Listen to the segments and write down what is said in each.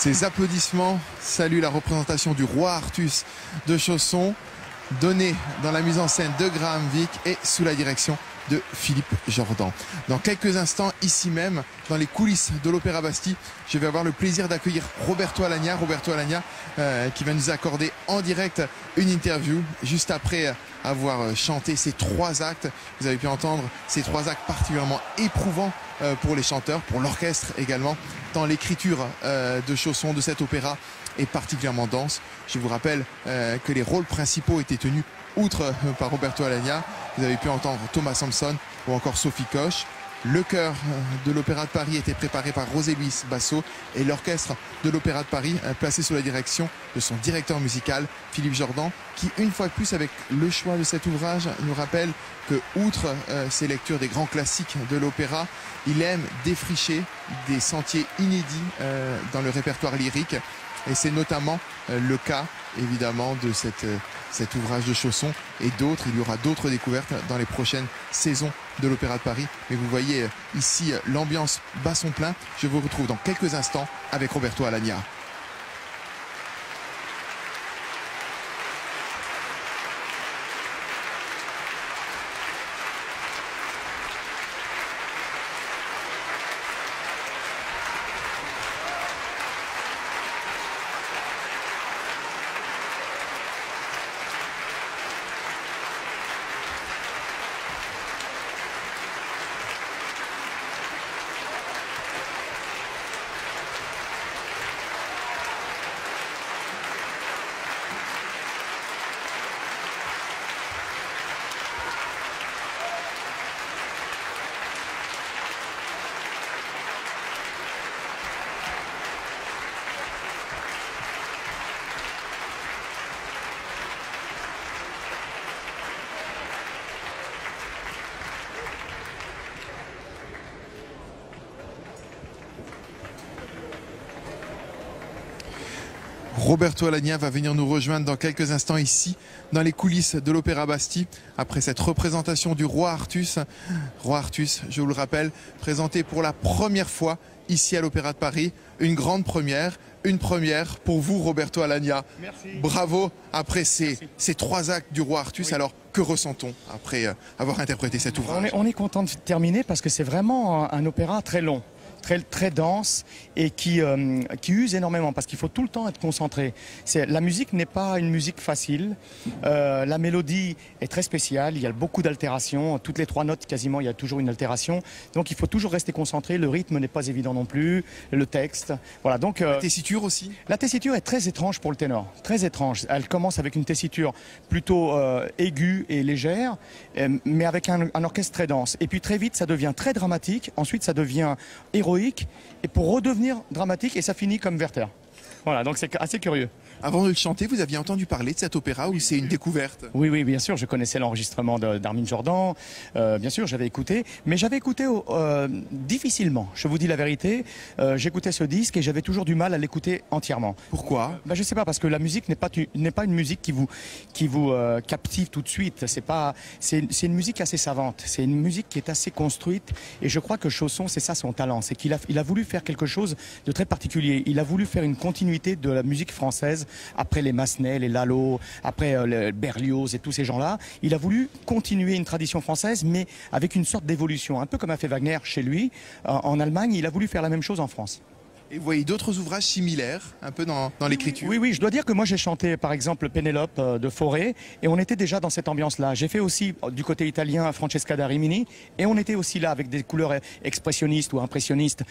Ces applaudissements saluent la représentation du roi Artus de Chausson, donnée dans la mise en scène de Graham Vick et sous la direction de Philippe Jordan. Dans quelques instants, ici même, dans les coulisses de l'Opéra Bastille, je vais avoir le plaisir d'accueillir Roberto Alagna. Roberto Alagna qui va nous accorder en direct une interview juste après avoir chanté ces 3 actes. Vous avez pu entendre ces 3 actes particulièrement éprouvants pour les chanteurs, pour l'orchestre également, tant l'écriture de Chausson de cet opéra est particulièrement dense. Je vous rappelle que les rôles principaux étaient tenus outre par Roberto Alagna. Vous avez pu entendre Thomas Samson ou encore Sophie Koch. Le chœur de l'Opéra de Paris était préparé par José-Luis Basso et l'orchestre de l'Opéra de Paris placé sous la direction de son directeur musical Philippe Jordan, qui une fois de plus avec le choix de cet ouvrage nous rappelle que outre ses lectures des grands classiques de l'opéra, il aime défricher des sentiers inédits dans le répertoire lyrique. Et c'est notamment le cas, évidemment, de cet ouvrage de Chausson et d'autres. Il y aura d'autres découvertes dans les prochaines saisons de l'Opéra de Paris. Mais vous voyez ici l'ambiance bat son plein. Je vous retrouve dans quelques instants avec Roberto Alagna. Roberto Alagna va venir nous rejoindre dans quelques instants ici, dans les coulisses de l'Opéra Bastille, après cette représentation du roi Artus. Roi Artus, je vous le rappelle, présenté pour la première fois ici à l'Opéra de Paris. Une grande première, une première pour vous, Roberto Alagna. Merci. Bravo après ces 3 actes du roi Artus. Oui. Alors, que ressent-on après avoir interprété cet ouvrage? On est content de terminer parce que c'est vraiment un opéra très long. Très dense et qui use énormément parce qu'il faut tout le temps être concentré. La musique n'est pas une musique facile. La mélodie est très spéciale. Il y a beaucoup d'altérations. Toutes les 3 notes, quasiment, il y a toujours une altération. Donc il faut toujours rester concentré. Le rythme n'est pas évident non plus. Le texte. Voilà, donc, la tessiture aussi? La tessiture est très étrange pour le ténor. Très étrange. Elle commence avec une tessiture plutôt aiguë et légère, mais avec un orchestre très dense. Et puis très vite, ça devient très dramatique. Ensuite, ça devient héroïque. Et pour redevenir dramatique, et ça finit comme Werther. Voilà, donc c'est assez curieux. Avant de le chanter, vous aviez entendu parler de cet opéra ou c'est une découverte? Oui, bien sûr, je connaissais l'enregistrement d'Armin Jordan, bien sûr, j'avais écouté, mais j'avais écouté difficilement, je vous dis la vérité. J'écoutais ce disque et j'avais toujours du mal à l'écouter entièrement. Pourquoi? Je sais pas, parce que la musique n'est pas une musique qui vous captive tout de suite. C'est une musique assez savante, c'est une musique qui est assez construite, et je crois que Chausson, c'est ça son talent, c'est qu'il a voulu faire quelque chose de très particulier. Il a voulu faire une continuité de la musique française. Après les Massenet, les Lalo, après les Berlioz et tous ces gens-là, il a voulu continuer une tradition française, mais avec une sorte d'évolution, un peu comme a fait Wagner chez lui en Allemagne. Il a voulu faire la même chose en France. Et vous voyez d'autres ouvrages similaires, un peu dans l'écriture? Oui, je dois dire que moi j'ai chanté par exemple Pénélope de Fauré, et on était déjà dans cette ambiance-là. J'ai fait aussi du côté italien Francesca da Rimini, et on était aussi là avec des couleurs expressionnistes ou impressionnistes.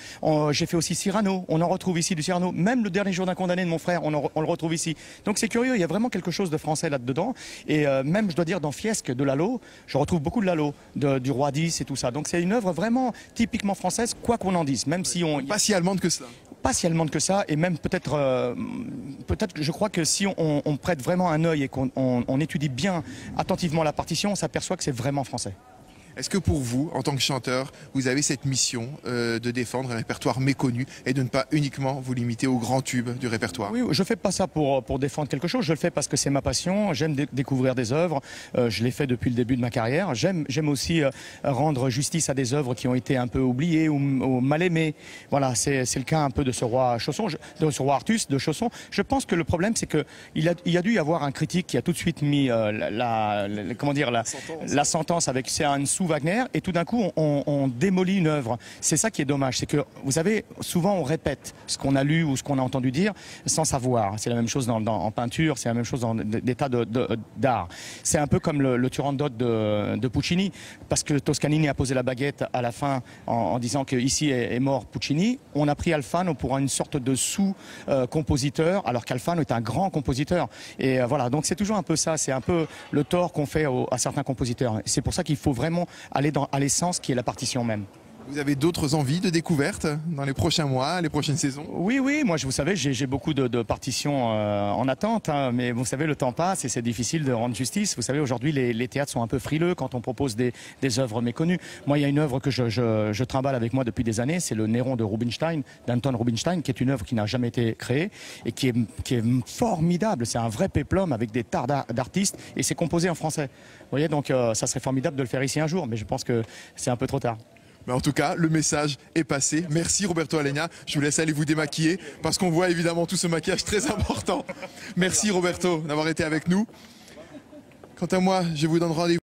J'ai fait aussi Cyrano, on en retrouve ici du Cyrano. Même Le Dernier jour d'un condamné de mon frère, on le retrouve ici. Donc c'est curieux, il y a vraiment quelque chose de français là-dedans. Et même, je dois dire, dans Fiesque de Lalo, je retrouve beaucoup de Lalo, du Roi 10 et tout ça. Donc c'est une œuvre vraiment typiquement française, quoi qu'on en dise. Même si pas si allemande que cela. Pas si allemande que ça, et même peut-être, je crois que si on prête vraiment un œil et qu'on étudie bien attentivement la partition, on s'aperçoit que c'est vraiment français. Est-ce que pour vous, en tant que chanteur, vous avez cette mission de défendre un répertoire méconnu et de ne pas uniquement vous limiter aux grands tubes du répertoire? Oui, je fais pas ça pour défendre quelque chose, je le fais parce que c'est ma passion, j'aime découvrir des œuvres, je l'ai fait depuis le début de ma carrière, j'aime aussi rendre justice à des œuvres qui ont été un peu oubliées ou mal aimées. Voilà, c'est le cas un peu de ce roi Chausson, de ce roi Artus, de Chausson. Je pense que le problème, c'est qu'il a dû y avoir un critique qui a tout de suite mis la sentence avec Sean sous Wagner, et tout d'un coup on démolit une œuvre. C'est ça qui est dommage, c'est que vous savez, souvent on répète ce qu'on a lu ou ce qu'on a entendu dire sans savoir. C'est la même chose en peinture, c'est la même chose dans des tas d'art. C'est un peu comme le Turandot de Puccini, parce que Toscanini a posé la baguette à la fin en disant que ici est mort Puccini. On a pris Alfano pour une sorte de sous-compositeur, alors qu'Alfano est un grand compositeur. Et voilà, donc c'est toujours un peu ça, c'est un peu le tort qu'on fait à certains compositeurs. C'est pour ça qu'il faut vraiment aller à l'essence qui est la partition même. Vous avez d'autres envies de découverte dans les prochains mois, les prochaines saisons? Oui, moi, vous savez, j'ai beaucoup de partitions en attente, hein, mais vous savez, le temps passe et c'est difficile de rendre justice. Vous savez, aujourd'hui, les théâtres sont un peu frileux quand on propose des œuvres méconnues. Moi, il y a une œuvre que je trimballe avec moi depuis des années, c'est le Néron de Rubinstein, d'Anton Rubinstein, qui est une œuvre qui n'a jamais été créée et qui est formidable. C'est un vrai péplum avec des tas d'artistes et c'est composé en français. Vous voyez, donc ça serait formidable de le faire ici un jour, mais je pense que c'est un peu trop tard. Mais en tout cas, le message est passé. Merci Roberto Alenia. Je vous laisse aller vous démaquiller parce qu'on voit évidemment tout ce maquillage très important. Merci Roberto d'avoir été avec nous. Quant à moi, je vous donne rendez-vous.